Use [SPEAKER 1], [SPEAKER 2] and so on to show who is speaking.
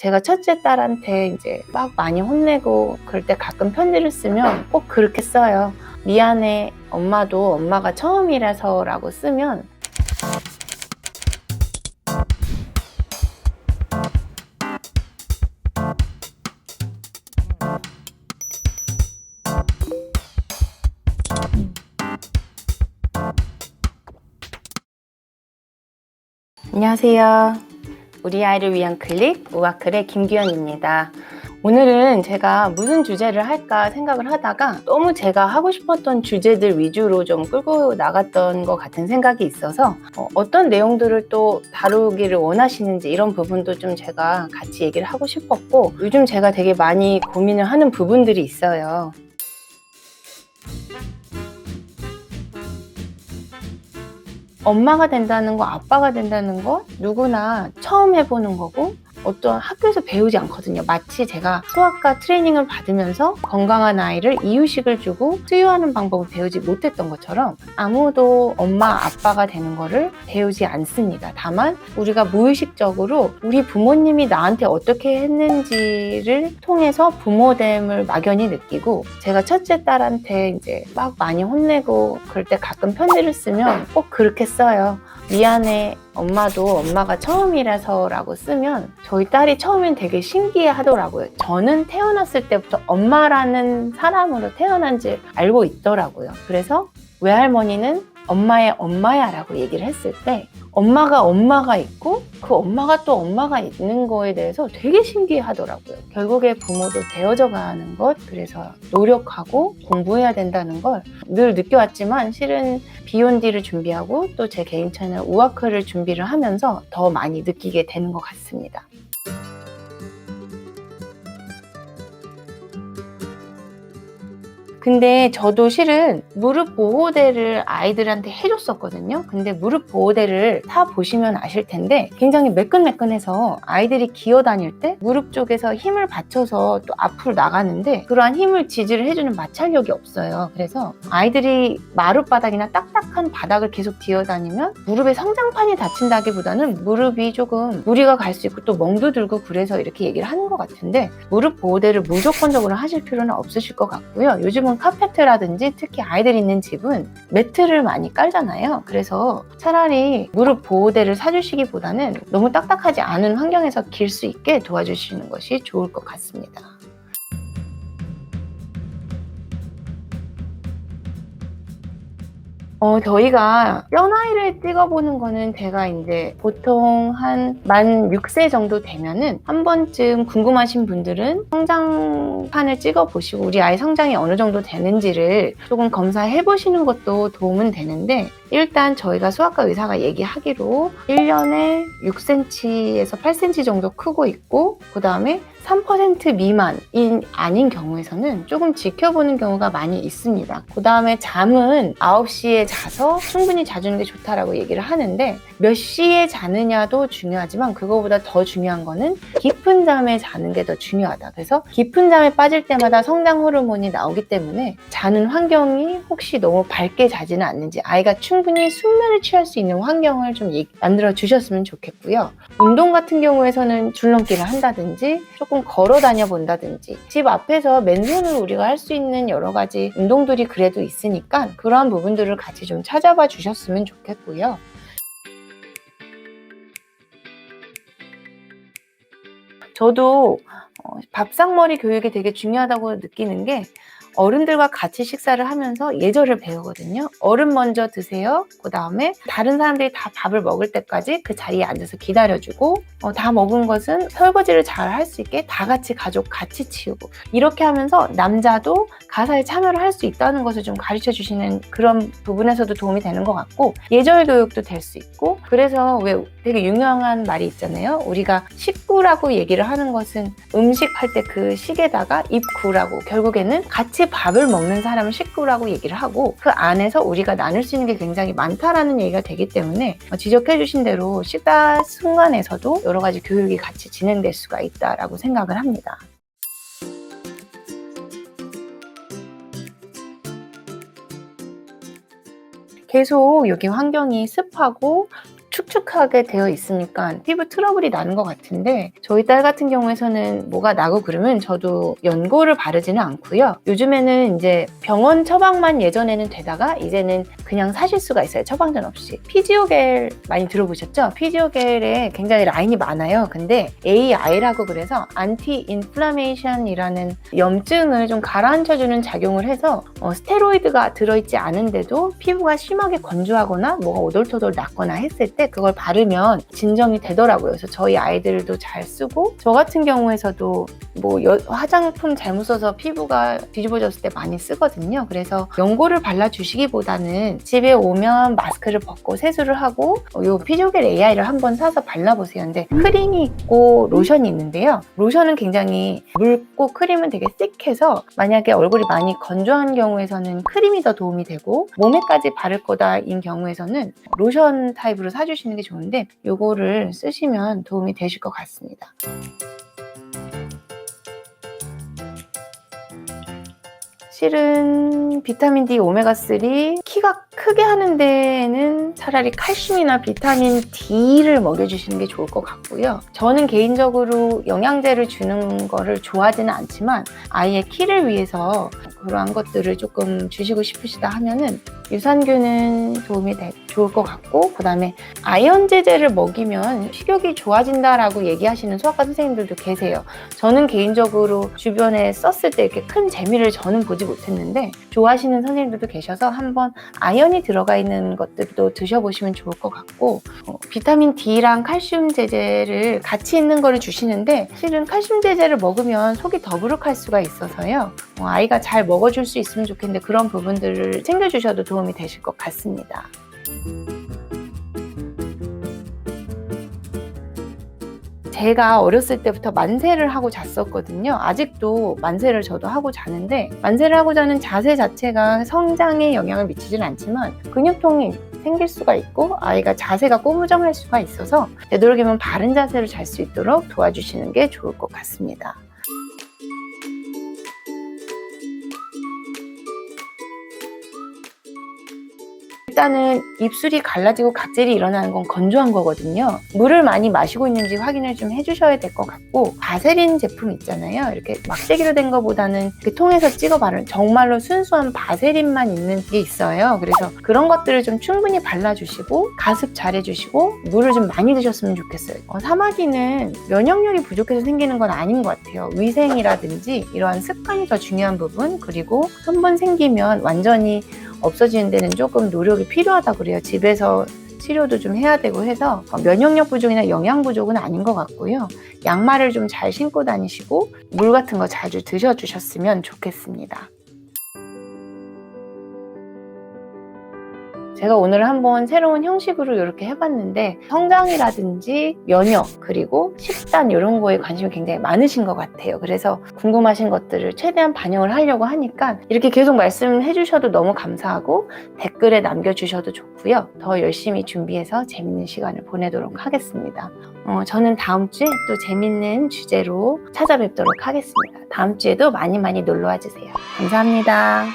[SPEAKER 1] 제가 첫째 딸한테 이제 막 많이 혼내고 그럴 때 가끔 편지를 쓰면 꼭 그렇게 써요. 미안해, 엄마도 엄마가 처음이라서 라고 쓰면 안녕하세요. 우리 아이를 위한 클릭 우아클의 김규현입니다. 오늘은 제가 무슨 주제를 할까 생각을 하다가 너무 제가 하고 싶었던 주제들 위주로 좀 끌고 나갔던 것 같은 생각이 있어서 어떤 내용들을 또 다루기를 원하시는지 이런 부분도 좀 제가 같이 얘기를 하고 싶었고, 요즘 제가 되게 많이 고민을 하는 부분들이 있어요. 엄마가 된다는 거, 아빠가 된다는 거 누구나 처음 해보는 거고 어떤 학교에서 배우지 않거든요. 마치 제가 수학과 트레이닝을 받으면서 건강한 아이를 이유식을 주고 수유하는 방법을 배우지 못했던 것처럼 아무도 엄마, 아빠가 되는 거를 배우지 않습니다. 다만 우리가 무의식적으로 우리 부모님이 나한테 어떻게 했는지를 통해서 부모됨을 막연히 느끼고, 제가 첫째 딸한테 이제 막 많이 혼내고 그럴 때 가끔 편지를 쓰면 꼭 그렇게 써요. 미안해, 엄마도 엄마가 처음이라서 라고 쓰면 저희 딸이 처음엔 되게 신기해 하더라고요. 저는 태어났을 때부터 엄마라는 사람으로 태어난지 알고 있더라고요. 그래서 외할머니는 엄마의 엄마야 라고 얘기를 했을 때 엄마가 있고 그 엄마가 또 엄마가 있는 거에 대해서 되게 신기해 하더라고요. 결국에 부모도 되어져 가는 것, 그래서 노력하고 공부해야 된다는 걸 늘 느껴왔지만 실은 비욘디를 준비하고 또 제 개인 채널 우아크를 준비를 하면서 더 많이 느끼게 되는 것 같습니다. 근데 저도 실은 무릎 보호대를 아이들한테 해줬었거든요. 근데 무릎 보호대를 타 보시면 아실 텐데 굉장히 매끈매끈해서 아이들이 기어 다닐 때 무릎 쪽에서 힘을 받쳐서 또 앞으로 나가는데 그러한 힘을 지지를 해주는 마찰력이 없어요. 그래서 아이들이 마룻바닥이나 딱딱한 바닥을 계속 기어 다니면 무릎의 성장판이 다친다기보다는 무릎이 조금 무리가 갈 수 있고 또 멍도 들고, 그래서 이렇게 얘기를 하는 것 같은데 무릎 보호대를 무조건적으로 하실 필요는 없으실 것 같고요. 요즘은 카페트라든지 특히 아이들 있는 집은 매트를 많이 깔잖아요. 그래서 차라리 무릎 보호대를 사주시기보다는 너무 딱딱하지 않은 환경에서 길 수 있게 도와주시는 것이 좋을 것 같습니다. 저희가 뼈나이를 찍어보는 거는 제가 이제 보통 만 6세 정도 되면은 한 번쯤 궁금하신 분들은 성장판을 찍어보시고 우리 아이 성장이 어느 정도 되는지를 조금 검사해 보시는 것도 도움은 되는데, 일단 저희가 수학과 의사가 얘기하기로 1년에 6cm에서 8cm 정도 크고 있고, 그 다음에 3% 미만인 아닌 경우에서는 조금 지켜보는 경우가 많이 있습니다. 그 다음에 잠은 9시에 자서 충분히 자주는 게 좋다라고 얘기를 하는데, 몇 시에 자느냐도 중요하지만 그거보다 더 중요한 거는 깊은 잠에 자는 게 더 중요하다. 그래서 깊은 잠에 빠질 때마다 성장 호르몬이 나오기 때문에 자는 환경이 혹시 너무 밝게 자지는 않는지, 아이가 충분히 숙면을 취할 수 있는 환경을 좀 만들어 주셨으면 좋겠고요. 운동 같은 경우에서는 줄넘기를 한다든지 조금 걸어 다녀 본다든지, 집 앞에서 맨손으로 우리가 할 수 있는 여러 가지 운동들이 그래도 있으니까 그러한 부분들을 같이 좀 찾아봐 주셨으면 좋겠고요. 저도 밥상머리 교육이 되게 중요하다고 느끼는 게, 어른들과 같이 식사를 하면서 예절을 배우거든요. 어른 먼저 드세요. 그 다음에 다른 사람들이 다 밥을 먹을 때까지 그 자리에 앉아서 기다려주고, 다 먹은 것은 설거지를 잘 할 수 있게 다 같이 가족 같이 치우고, 이렇게 하면서 남자도 가사에 참여를 할 수 있다는 것을 좀 가르쳐 주시는 그런 부분에서도 도움이 되는 것 같고, 예절 교육도 될 수 있고. 그래서 왜 되게 유명한 말이 있잖아요. 우리가 식구라고 얘기를 하는 것은 음식할 때 그 식에다가 입구라고, 결국에는 같이 밥을 먹는 사람을 식구라고 얘기를 하고 그 안에서 우리가 나눌 수 있는 게 굉장히 많다라는 얘기가 되기 때문에, 지적해 주신 대로 식사 순간에서도 여러 가지 교육이 같이 진행될 수가 있다라고 생각을 합니다. 계속 여기 환경이 습하고 축축하게 되어 있으니까 피부 트러블이 나는 것 같은데, 저희 딸 같은 경우에서는 뭐가 나고 그러면 저도 연고를 바르지는 않고요. 요즘에는 이제 병원 처방만 예전에는 되다가 이제는 그냥 사실 수가 있어요. 처방전 없이. 피지오겔 많이 들어보셨죠? 피지오겔에 굉장히 라인이 많아요. 근데 AI라고 그래서 안티 인플라메이션이라는 염증을 좀 가라앉혀주는 작용을 해서 스테로이드가 들어있지 않은데도 피부가 심하게 건조하거나 뭐가 오돌토돌 났거나 했을 때 그걸 바르면 진정이 되더라고요. 그래서 저희 아이들도 잘 쓰고, 저 같은 경우에서도 뭐 화장품 잘못 써서 피부가 뒤집어졌을 때 많이 쓰거든요. 그래서 연고를 발라주시기보다는 집에 오면 마스크를 벗고 세수를 하고 요 피지오겔 AI를 한번 사서 발라보세요. 근데 크림이 있고 로션이 있는데요. 로션은 굉장히 묽고 크림은 되게 thick해서 만약에 얼굴이 많이 건조한 경우에서는 크림이 더 도움이 되고, 몸에까지 바를 거다인 경우에서는 로션 타입으로 사주시는 게 좋은데, 요거를 쓰시면 도움이 되실 것 같습니다. 실은 비타민 D, 오메가3 키가 크게 하는 데에는 차라리 칼슘이나 비타민 D를 먹여주시는 게 좋을 것 같고요. 저는 개인적으로 영양제를 주는 거를 좋아하지는 않지만 아이의 키를 위해서 그러한 것들을 조금 주시고 싶으시다 하면은 유산균은 도움이 좋을 것 같고, 그 다음에 아연 제제를 먹이면 식욕이 좋아진다라고 얘기하시는 소아과 선생님들도 계세요. 저는 개인적으로 주변에 썼을 때 이렇게 큰 재미를 저는 보지 못했는데 좋아하시는 선생님들도 계셔서 한번 아연이 들어가 있는 것들도 드셔보시면 좋을 것 같고, 비타민 D랑 칼슘 제제를 같이 있는 거를 주시는데 실은 칼슘 제제를 먹으면 속이 더부룩할 수가 있어서요. 아이가 잘 먹어줄 수 있으면 좋겠는데 그런 부분들을 챙겨주셔도 도움이 되실 것 같습니다. 제가 어렸을 때부터 만세를 하고 잤었거든요. 아직도 만세를 저도 하고 자는데, 만세를 하고 자는 자세 자체가 성장에 영향을 미치진 않지만 근육통이 생길 수가 있고 아이가 자세가 꼬부정할 수가 있어서 되도록이면 바른 자세로 잘 수 있도록 도와주시는 게 좋을 것 같습니다. 일단은 입술이 갈라지고 각질이 일어나는 건 건조한 거거든요. 물을 많이 마시고 있는지 확인을 좀 해주셔야 될 것 같고, 바세린 제품 있잖아요. 이렇게 막대기로 된 거보다는 이렇게 통에서 찍어 바르는 정말로 순수한 바세린만 있는 게 있어요. 그래서 그런 것들을 좀 충분히 발라주시고 가습 잘 해주시고 물을 좀 많이 드셨으면 좋겠어요. 사마귀는 면역력이 부족해서 생기는 건 아닌 것 같아요. 위생이라든지 이러한 습관이 더 중요한 부분, 그리고 한 번 생기면 완전히 없어지는 데는 조금 노력이 필요하다고 그래요. 집에서 치료도 좀 해야 되고 해서 면역력 부족이나 영양 부족은 아닌 것 같고요. 양말을 좀 잘 신고 다니시고 물 같은 거 자주 드셔주셨으면 좋겠습니다. 제가 오늘 한번 새로운 형식으로 이렇게 해봤는데 성장이라든지 면역 그리고 식단 이런 거에 관심이 굉장히 많으신 것 같아요. 그래서 궁금하신 것들을 최대한 반영을 하려고 하니까 이렇게 계속 말씀해 주셔도 너무 감사하고 댓글에 남겨주셔도 좋고요. 더 열심히 준비해서 재밌는 시간을 보내도록 하겠습니다. 저는 다음 주에 또 재밌는 주제로 찾아뵙도록 하겠습니다. 다음 주에도 많이 놀러와 주세요. 감사합니다.